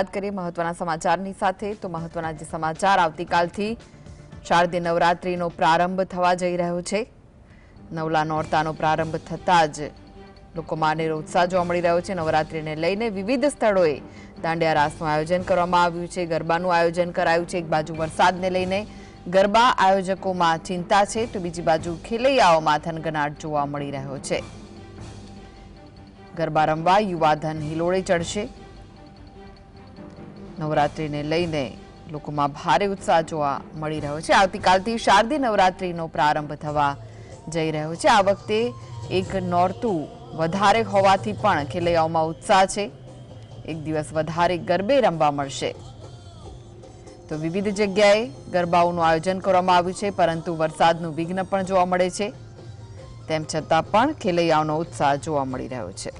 વાત કરીએ મહત્વના સમાચારની સાથે તો મહત્વના જે સમાચાર આવતીકાલથી શારદીય નવરાત્રીનો પ્રારંભ થવા જઈ રહ્યો છે। નવલા નોરતાનો પ્રારંભ થતાં જ લોકોમાં અનેરો ઉત્સાહ જોવા મળી રહ્યો છે। નવરાત્રીને લઈને વિવિધ સ્થળોએ દાંડિયા રાસનું આયોજન કરવામાં આવ્યું છે, ગરબાનું આયોજન કરાયું છે। એક બાજુ વરસાદને લઈને ગરબા આયોજકોમાં ચિંતા છે તો બીજી બાજુ ખેલૈયાઓમાં થનગનાટ જોવા મળી રહ્યો છે। ગરબા રમવા યુવાધન હિલોળે ચડશે। નવરાત્રીને લઈને લોકોમાં ભારે ઉત્સાહ જોવા મળી રહ્યો છે। આવતીકાલથી શારદીય નવરાત્રીનો પ્રારંભ થવા જઈ રહ્યો છે। આ વખતે એક નોરતું વધારે હોવાથી પણ ખેલૈયાઓમાં ઉત્સાહ છે। એક દિવસ વધારે ગરબે રમવા મળશે તો વિવિધ જગ્યાએ ગરબાઓનું આયોજન કરવામાં આવ્યું છે, પરંતુ વરસાદનું વિઘ્ન પણ જોવા મળે છે। તેમ છતાં પણ ખેલૈયાઓનો ઉત્સાહ જોવા મળી રહ્યો છે।